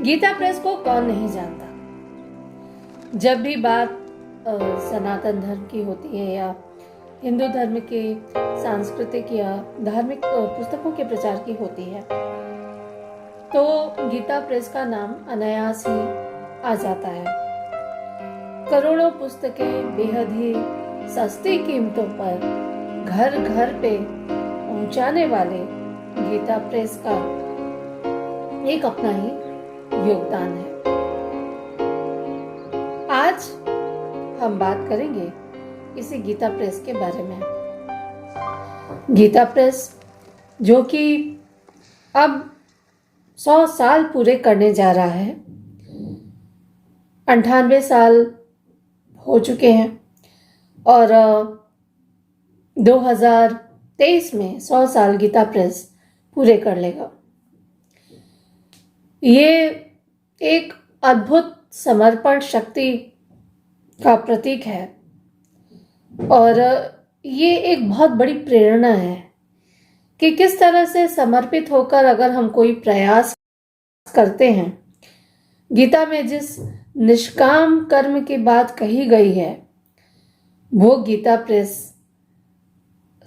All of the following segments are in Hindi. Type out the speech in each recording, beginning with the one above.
गीता प्रेस को कौन नहीं जानता। जब भी बात सनातन धर्म की होती है या हिंदू धर्म के सांस्कृतिक या धार्मिक पुस्तकों के प्रचार की होती है तो गीता प्रेस का नाम अनायास ही आ जाता है। करोड़ों पुस्तकें बेहद ही सस्ती कीमतों पर घर घर पे पहुंचाने वाले गीता प्रेस का एक अपना ही योगदान है। आज हम बात करेंगे इसी गीता प्रेस के बारे में। गीता प्रेस जो कि अब 100 साल पूरे करने जा रहा है, 98 साल हो चुके हैं और 2023 में 100 साल गीता प्रेस पूरे कर लेगा। ये एक अद्भुत समर्पण शक्ति का प्रतीक है और ये एक बहुत बड़ी प्रेरणा है कि किस तरह से समर्पित होकर अगर हम कोई प्रयास करते हैं। गीता में जिस निष्काम कर्म की बात कही गई है वो गीता प्रेस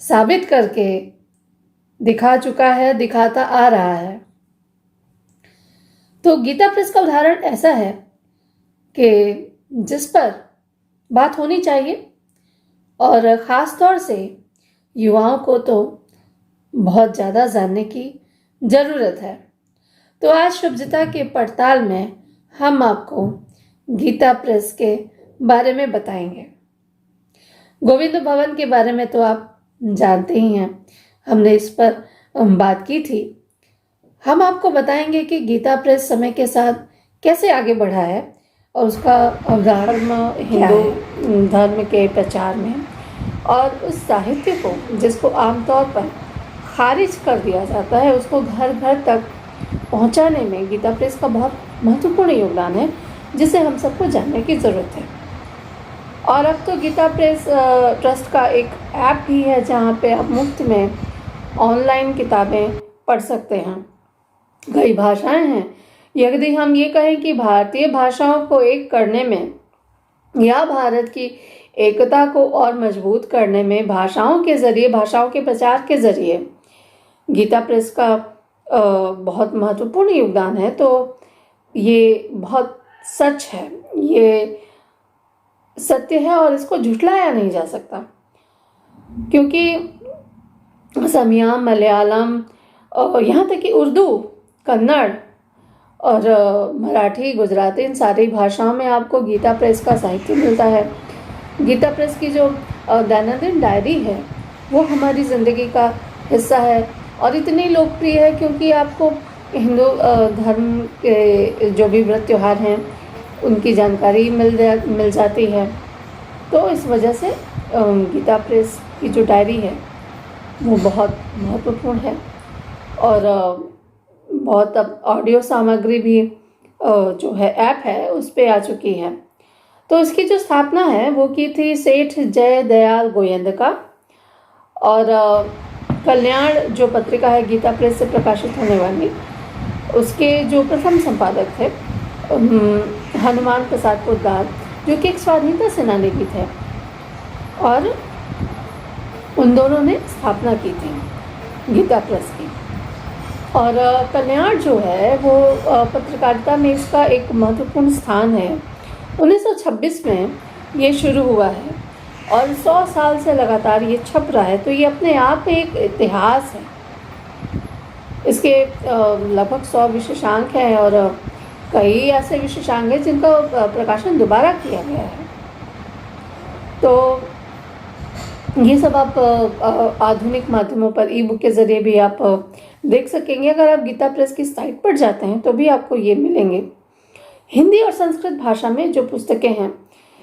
साबित करके दिखा चुका है, दिखाता आ रहा है। तो गीता प्रेस का उदाहरण ऐसा है कि जिस पर बात होनी चाहिए और ख़ास तौर से युवाओं को तो बहुत ज़्यादा जानने की ज़रूरत है। तो आज शुभजिता के पड़ताल में हम आपको गीता प्रेस के बारे में बताएंगे। गोविंद भवन के बारे में तो आप जानते ही हैं, हमने इस पर बात की थी। हम आपको बताएंगे कि गीता प्रेस समय के साथ कैसे आगे बढ़ा है और उसका अवधारण हिंदू धर्म के प्रचार में और उस साहित्य को जिसको आमतौर पर खारिज कर दिया जाता है उसको घर घर तक पहुंचाने में गीता प्रेस का बहुत महत्वपूर्ण योगदान है, जिसे हम सबको जानने की ज़रूरत है। और अब तो गीता प्रेस ट्रस्ट का एक ऐप भी है जहां पे आप मुफ्त में ऑनलाइन किताबें पढ़ सकते हैं। कई भाषाएं हैं। यदि हम ये कहें कि भारतीय भाषाओं को एक करने में या भारत की एकता को और मजबूत करने में भाषाओं के ज़रिए, भाषाओं के प्रचार के ज़रिए गीता प्रेस का बहुत महत्वपूर्ण योगदान है, तो ये बहुत सच है, ये सत्य है और इसको झुठलाया नहीं जा सकता। क्योंकि असमिया, मलयालम और यहाँ तक कि उर्दू, कन्नड़ और मराठी, गुजराती, इन सारी भाषाओं में आपको गीता प्रेस का साहित्य मिलता है। गीता प्रेस की जो दैनंदिन डायरी है वो हमारी ज़िंदगी का हिस्सा है और इतनी लोकप्रिय है क्योंकि आपको हिंदू धर्म के जो भी व्रत त्यौहार हैं उनकी जानकारी मिल जाती है। तो इस वजह से गीता प्रेस की जो डायरी है वो बहुत महत्वपूर्ण है और बहुत अब ऑडियो सामग्री भी जो है ऐप है उस पे आ चुकी है। तो इसकी जो स्थापना है वो की थी सेठ जय दयाल गोयंदका और कल्याण जो पत्रिका है गीता प्रेस से प्रकाशित होने वाली, उसके जो प्रथम संपादक थे हनुमान प्रसाद पोद्दार, जो कि एक स्वाधीनता सेनानी भी थे और उन दोनों ने स्थापना की थी गीता प्रेस की। और कल्याण जो है वो पत्रकारिता में इसका एक महत्वपूर्ण स्थान है। 1926 में ये शुरू हुआ है और 100 साल से लगातार ये छप रहा है, तो ये अपने आप में एक इतिहास है। इसके लगभग 100 विशेषांक हैं और कई ऐसे विशेषांक हैं जिनका प्रकाशन दोबारा किया गया है। तो ये सब आप आधुनिक माध्यमों पर ई बुक के ज़रिए भी आप देख सकेंगे। अगर आप गीता प्रेस की साइट पर जाते हैं तो भी आपको ये मिलेंगे। हिंदी और संस्कृत भाषा में जो पुस्तकें हैं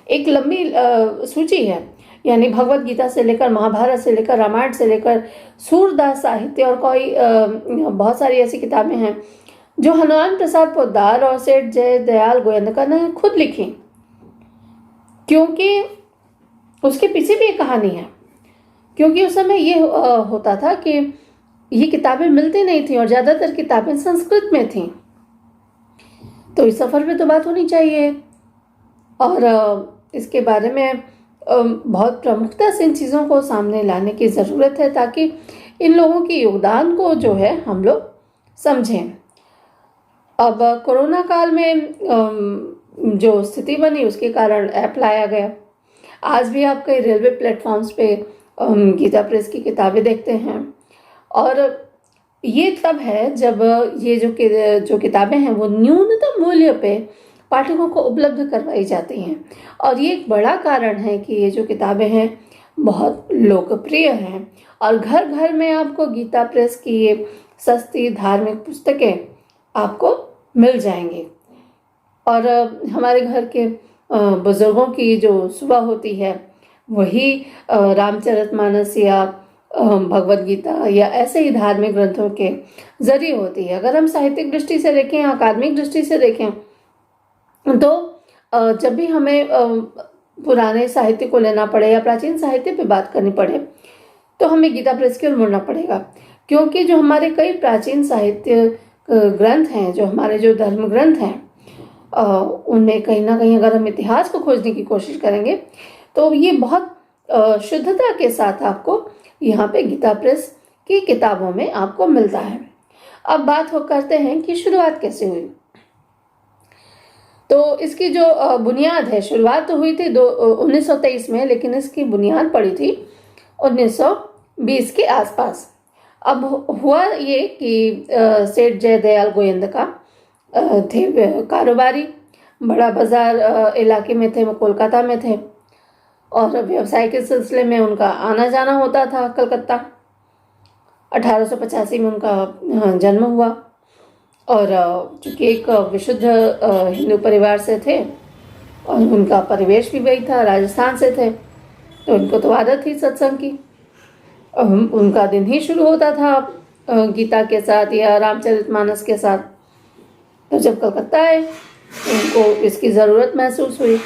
एक लंबी सूची है, यानी भगवत गीता से लेकर महाभारत से लेकर रामायण से लेकर सूरदास साहित्य और कोई बहुत सारी ऐसी किताबें हैं जो हनुमान प्रसाद पोद्दार और सेठ जय दयाल गोयंदका ने खुद लिखी, क्योंकि उसके पीछे भी एक कहानी है। क्योंकि उस समय ये होता था कि ये किताबें मिलती नहीं थी और ज़्यादातर किताबें संस्कृत में थीं। तो इस सफ़र पे तो बात होनी चाहिए। और इसके बारे में बहुत प्रमुखता से इन चीज़ों को सामने लाने की ज़रूरत है, ताकि इन लोगों के योगदान को जो है हम लोग समझें। अब कोरोना काल में जो स्थिति बनी उसके कारण ऐप लाया गया। आज भी आप कई रेलवे प्लेटफॉर्म्स पे गीता प्रेस की किताबें देखते हैं। और ये तब है जब ये जो किताबें हैं वो न्यूनतम मूल्य पे पाठकों को उपलब्ध करवाई जाती हैं। और ये एक बड़ा कारण है कि ये जो किताबें हैं बहुत लोकप्रिय हैं, और घर घर में आपको गीता प्रेस की ये सस्ती धार्मिक पुस्तकें आपको मिल जाएंगी। और हमारे घर के बुजुर्गों की जो सुबह होती है वही रामचरितमानस या भगवद गीता या ऐसे ही धार्मिक ग्रंथों के जरिए होती है। अगर हम साहित्यिक दृष्टि से देखें, अकादमिक दृष्टि से देखें, तो जब भी हमें पुराने साहित्य को लेना पड़े या प्राचीन साहित्य पे बात करनी पड़े तो हमें गीता प्रेस की ओर मुड़ना पड़ेगा। क्योंकि जो हमारे कई प्राचीन साहित्य ग्रंथ हैं, जो हमारे जो धर्म ग्रंथ हैं, उनमें कहीं ना कहीं अगर हम इतिहास को खोजने की कोशिश करेंगे तो ये बहुत शुद्धता के साथ आपको यहाँ पे गीता प्रेस की किताबों में आपको मिलता है। अब बात करते हैं कि शुरुआत कैसे हुई। तो इसकी जो बुनियाद है, शुरुआत तो हुई थी 1923 में, लेकिन इसकी बुनियाद पड़ी थी 1920 के आसपास। अब हुआ ये कि सेठ जयदयाल गोयंदका थे कारोबारी, बड़ा बाजार इलाके में थे, वो कोलकाता में थे, और व्यवसाय के सिलसिले में उनका आना जाना होता था कलकत्ता। 1885 में उनका जन्म हुआ, और चूँकि एक विशुद्ध हिंदू परिवार से थे और उनका परिवेश भी वही था, राजस्थान से थे, तो उनको तो आदत थी सत्संग की। उनका दिन ही शुरू होता था गीता के साथ या रामचरितमानस के साथ। तो जब कलकत्ता आए तो उनको इसकी ज़रूरत महसूस हुई।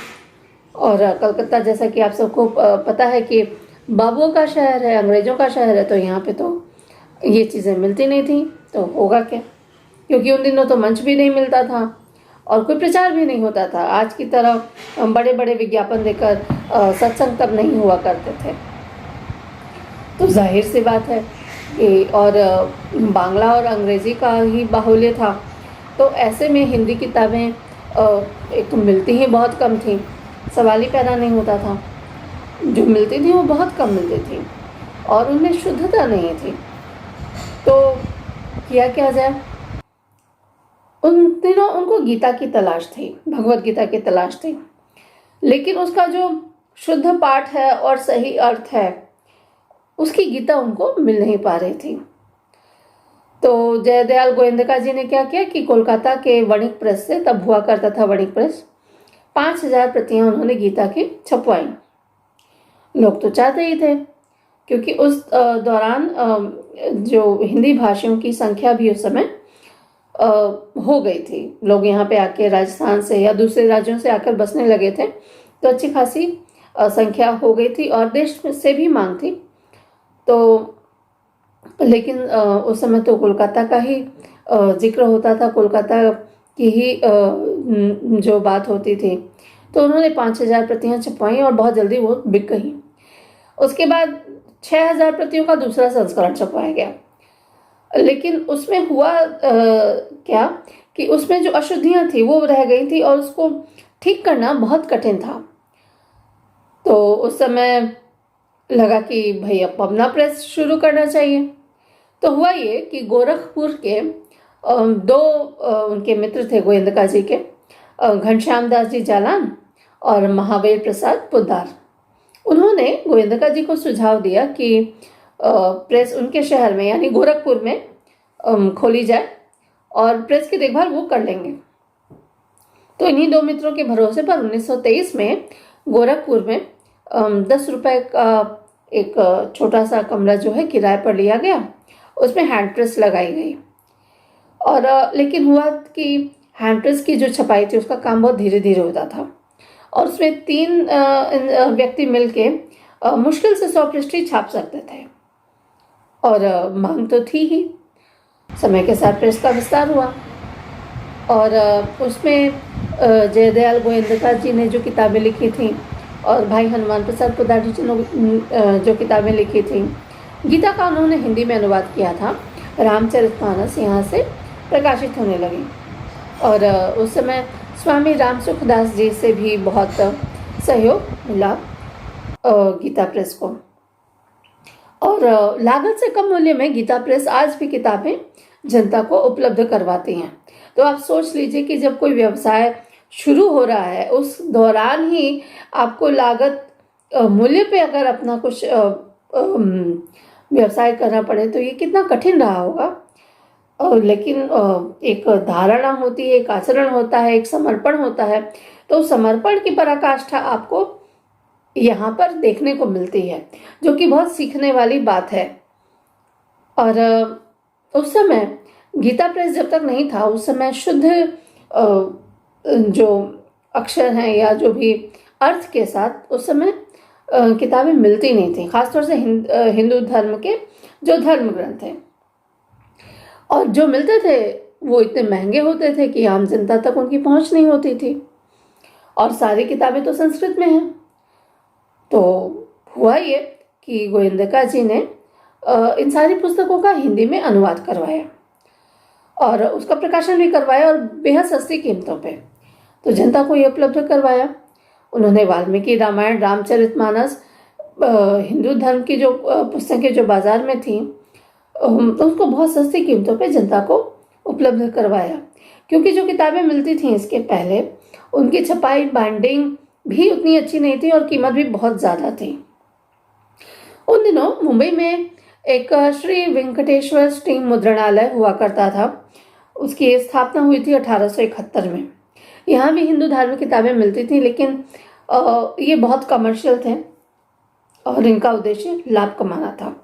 और कलकत्ता, जैसा कि आप सबको पता है कि बाबुओं का शहर है, अंग्रेज़ों का शहर है, तो यहाँ पे तो ये चीज़ें मिलती नहीं थी। तो होगा क्या, क्योंकि उन दिनों तो मंच भी नहीं मिलता था और कोई प्रचार भी नहीं होता था। आज की तरह बड़े बड़े विज्ञापन देकर सत्संग तब नहीं हुआ करते थे। तो जाहिर सी बात है कि और बांग्ला और अंग्रेज़ी का ही बाहुल्य था, तो ऐसे में हिंदी किताबें एक तो मिलती ही बहुत कम थी, सवाल ही पैदा नहीं होता था। जो मिलती थी वो बहुत कम मिलती थी और उनमें शुद्धता नहीं थी। तो किया क्या जाए, उन दिनों उनको गीता की तलाश थी, भगवद गीता की तलाश थी, लेकिन उसका जो शुद्ध पाठ है और सही अर्थ है उसकी गीता उनको मिल नहीं पा रही थी। तो जयदयाल गोयंदका जी ने क्या किया कि कोलकाता के वणिक प्रेस से, तब हुआ करता था वणिक प्रेस, 5000 प्रतियां उन्होंने गीता की छपवाई। लोग तो चाहते ही थे, क्योंकि उस दौरान जो हिंदी भाषियों की संख्या भी उस समय हो गई थी। लोग यहाँ पे आके राजस्थान से या दूसरे राज्यों से आकर बसने लगे थे, तो अच्छी खासी संख्या हो गई थी और देश से भी मांग थी। तो लेकिन उस समय तो कोलकाता का ही जिक्र होता था, कोलकाता की ही जो बात होती थी। तो उन्होंने 5000 प्रतियां छपवाई और बहुत जल्दी वो बिक गई। उसके बाद 6000 प्रतियों का दूसरा संस्करण छपवाया गया, लेकिन उसमें हुआ क्या कि उसमें जो अशुद्धियां थी वो रह गई थी और उसको ठीक करना बहुत कठिन था। तो उस समय लगा कि भाई अब अपना प्रेस शुरू करना चाहिए। तो हुआ ये कि गोरखपुर के दो उनके मित्र थे गोयंदका जी के, घनश्याम दास जी जालान और महावीर प्रसाद पोद्दार। उन्होंने गोयंदका जी को सुझाव दिया कि प्रेस उनके शहर में यानी गोरखपुर में खोली जाए और प्रेस की देखभाल वो कर लेंगे। तो इन्हीं दो मित्रों के भरोसे पर 1923 में गोरखपुर में 10 रुपए का एक छोटा सा कमरा जो है किराए पर लिया गया, उसमें हैंड प्रेस लगाई गई। और लेकिन हुआ कि हैंड प्रेस की जो छपाई थी उसका काम बहुत धीरे धीरे होता था और उसमें 3 व्यक्ति मिलके मुश्किल से 100 पृष्ठें छाप सकते थे और मांग तो थी ही। समय के साथ प्रेस का विस्तार हुआ और उसमें जयदयाल गोविंदका जी ने जो किताबें लिखी थी और भाई हनुमान प्रसाद पुदारी जी ने जो किताबें लिखी थी, गीता का उन्होंने हिंदी में अनुवाद किया था। रामचरितमानस यहाँ से प्रकाशित होने लगी और उस समय स्वामी राम सुखदास जी से भी बहुत सहयोग मिला गीता प्रेस को। और लागत से कम मूल्य में गीता प्रेस आज भी किताबें जनता को उपलब्ध करवाती हैं। तो आप सोच लीजिए कि जब कोई व्यवसाय शुरू हो रहा है उस दौरान ही आपको लागत मूल्य पे अगर अपना कुछ व्यवसाय करना पड़े तो ये कितना कठिन रहा होगा। लेकिन एक धारणा होती है, एक आचरण होता है, एक समर्पण होता है। तो समर्पण की पराकाष्ठा आपको यहाँ पर देखने को मिलती है, जो कि बहुत सीखने वाली बात है। और उस समय गीता प्रेस जब तक नहीं था, उस समय शुद्ध जो अक्षर हैं या जो भी अर्थ के साथ उस समय किताबें मिलती नहीं थी, खासतौर से हिंदू धर्म के जो धर्म ग्रंथ हैं। और जो मिलते थे वो इतने महंगे होते थे कि आम जनता तक उनकी पहुंच नहीं होती थी। और सारी किताबें तो संस्कृत में हैं। तो हुआ ये कि गोविंदका जी ने इन सारी पुस्तकों का हिंदी में अनुवाद करवाया और उसका प्रकाशन भी करवाया और बेहद सस्ती कीमतों पे तो जनता को ये उपलब्ध करवाया। उन्होंने वाल्मीकि रामायण, रामचरितमानस, हिंदू धर्म की जो पुस्तकें जो बाजार में थी उसको बहुत सस्ती कीमतों पे जनता को उपलब्ध करवाया। क्योंकि जो किताबें मिलती थी इसके पहले उनकी छपाई, बाइंडिंग भी उतनी अच्छी नहीं थी और कीमत भी बहुत ज़्यादा थी। उन दिनों मुंबई में एक श्री वेंकटेश्वर स्टीम मुद्रणालय हुआ करता था। उसकी स्थापना हुई थी 1871 में। यहाँ भी हिंदू धार्मिक किताबें मिलती थी, लेकिन ये बहुत कमर्शियल थे और इनका उद्देश्य लाभ कमाना था।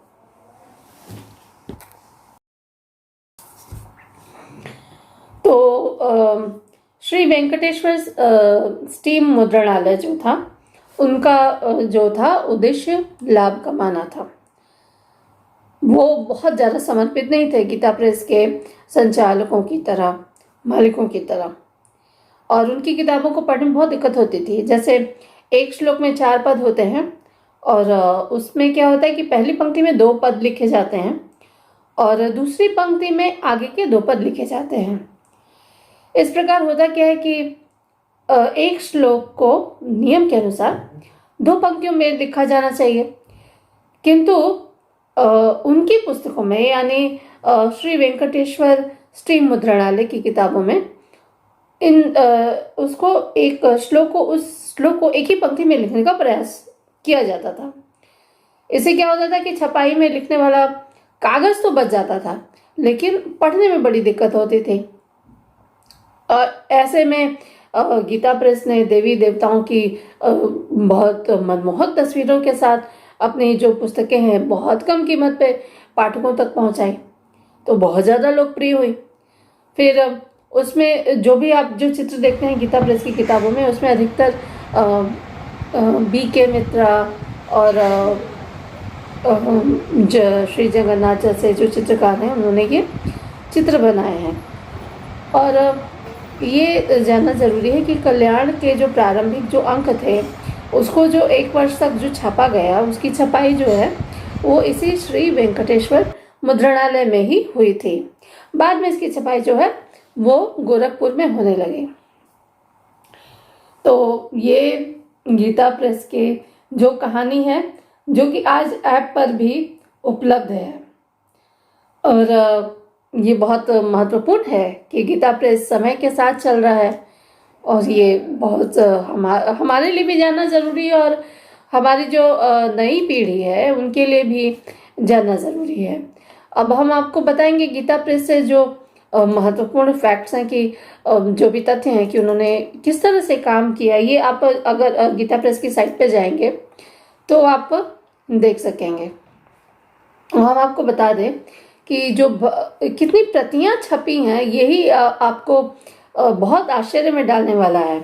तो श्री वेंकटेश्वर स्टीम मुद्रणालय जो था उनका जो था उद्देश्य लाभ कमाना था। वो बहुत ज़्यादा समर्पित नहीं थे गीता प्रेस के संचालकों की तरह, मालिकों की तरह। और उनकी किताबों को पढ़ने में बहुत दिक्कत होती थी। जैसे एक श्लोक में 4 पद होते हैं और उसमें क्या होता है कि पहली पंक्ति में 2 पद लिखे जाते हैं और दूसरी पंक्ति में आगे के 2 पद लिखे जाते हैं। इस प्रकार होता क्या है कि एक श्लोक को नियम के अनुसार 2 पंक्तियों में लिखा जाना चाहिए, किंतु उनकी पुस्तकों में यानी श्री वेंकटेश्वर स्टीम मुद्रणालय की किताबों में उसको एक श्लोक को एक ही पंक्ति में लिखने का प्रयास किया जाता था। इससे क्या होता था कि छपाई में लिखने वाला कागज तो बच जाता था, लेकिन पढ़ने में बड़ी दिक्कत होती थी। ऐसे में गीता प्रेस ने देवी देवताओं की बहुत मनमोहक तस्वीरों के साथ अपनी जो पुस्तकें हैं बहुत कम कीमत पे पाठकों तक पहुंचाई, तो बहुत ज़्यादा लोकप्रिय हुई। फिर उसमें जो भी आप जो चित्र देखते हैं गीता प्रेस की किताबों में, उसमें अधिकतर BK मित्रा और श्री जगन्नाथ जैसे जो चित्रकार हैं उन्होंने ये चित्र बनाए हैं। और ये जानना ज़रूरी है कि कल्याण के जो प्रारंभिक जो अंक थे उसको जो 1 वर्ष तक जो छापा गया उसकी छपाई जो है वो इसी श्री वेंकटेश्वर मुद्रणालय में ही हुई थी। बाद में इसकी छपाई जो है वो गोरखपुर में होने लगी। तो ये गीता प्रेस के जो कहानी है जो कि आज ऐप पर भी उपलब्ध है। और ये बहुत महत्वपूर्ण है कि गीता प्रेस समय के साथ चल रहा है और ये बहुत हमारे लिए भी जानना ज़रूरी है और हमारी जो नई पीढ़ी है उनके लिए भी जानना ज़रूरी है। अब हम आपको बताएंगे गीता प्रेस से जो महत्वपूर्ण फैक्ट्स हैं कि जो भी तथ्य हैं कि उन्होंने किस तरह से काम किया। ये आप अगर गीता प्रेस की साइट पे जाएंगे तो आप देख सकेंगे। हम आपको बता दें कि जो कितनी प्रतियां छपी हैं यही आपको बहुत आश्चर्य में डालने वाला है।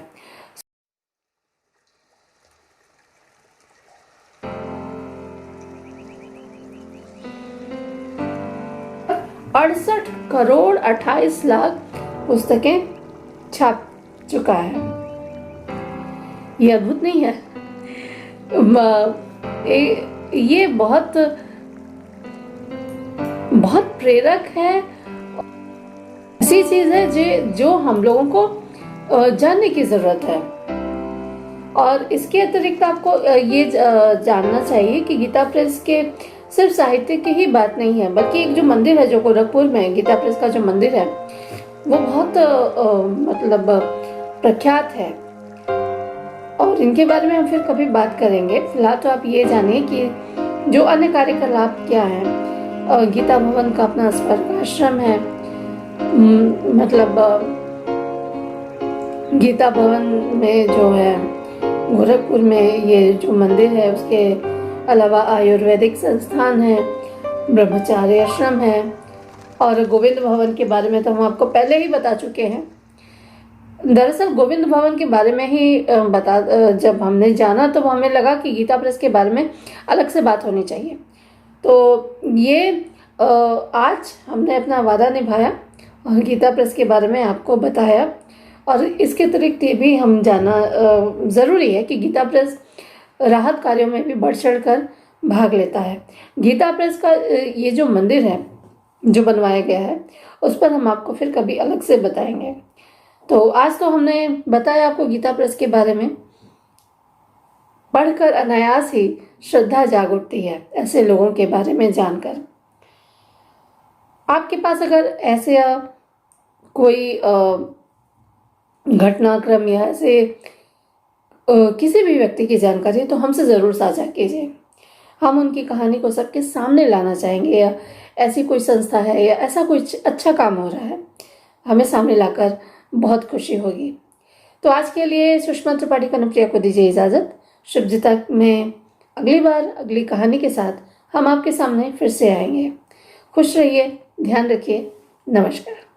68 करोड़ 28 लाख पुस्तकें छाप चुका है। ये अद्भुत नहीं है? ये बहुत बहुत प्रेरक है। ऐसी चीज है जो हम लोगों को जानने की जरूरत है। और इसके अतिरिक्त आपको ये जानना चाहिए कि गीता प्रेस के सिर्फ साहित्य की ही बात नहीं है, बल्कि एक जो मंदिर है जो गोरखपुर में गीता प्रेस का जो मंदिर है वो बहुत मतलब प्रख्यात है। और इनके बारे में हम फिर कभी बात करेंगे। फिलहाल तो आप ये जानिए कि जो अन्य कार्यकलाप क्या है। गीता भवन का अपना स्वर्ग आश्रम है। मतलब गीता भवन में जो है गोरखपुर में ये जो मंदिर है, उसके अलावा आयुर्वेदिक संस्थान है, ब्रह्मचार्य आश्रम है। और गोविंद भवन के बारे में तो हम आपको पहले ही बता चुके हैं। दरअसल गोविंद भवन के बारे में ही जब हमने जाना तो हमें लगा कि गीता प्रेस के बारे में अलग से बात होनी चाहिए। तो ये आज हमने अपना वादा निभाया और गीता प्रेस के बारे में आपको बताया। और इसके अतिरिक्त ये भी हम जाना ज़रूरी है कि गीता प्रेस राहत कार्यों में भी बढ़ चढ़ कर भाग लेता है। गीता प्रेस का ये जो मंदिर है जो बनवाया गया है, उस पर हम आपको फिर कभी अलग से बताएंगे। तो आज तो हमने बताया आपको गीता प्रेस के बारे में। पढ़कर अनायास ही श्रद्धा जाग उठती है ऐसे लोगों के बारे में जानकर। आपके पास अगर ऐसे कोई घटनाक्रम या ऐसे किसी भी व्यक्ति की जानकारी तो हमसे ज़रूर साझा कीजिए। हम उनकी कहानी को सबके सामने लाना चाहेंगे, या ऐसी कोई संस्था है या ऐसा कुछ अच्छा काम हो रहा है, हमें सामने लाकर बहुत खुशी होगी। तो आज के लिए सुषमा त्रिपाठी कनुप्रिया को दीजिए इजाज़त। शुभजिता में अगली बार अगली कहानी के साथ हम आपके सामने फिर से आएंगे। खुश रहिए, ध्यान रखिए, नमस्कार।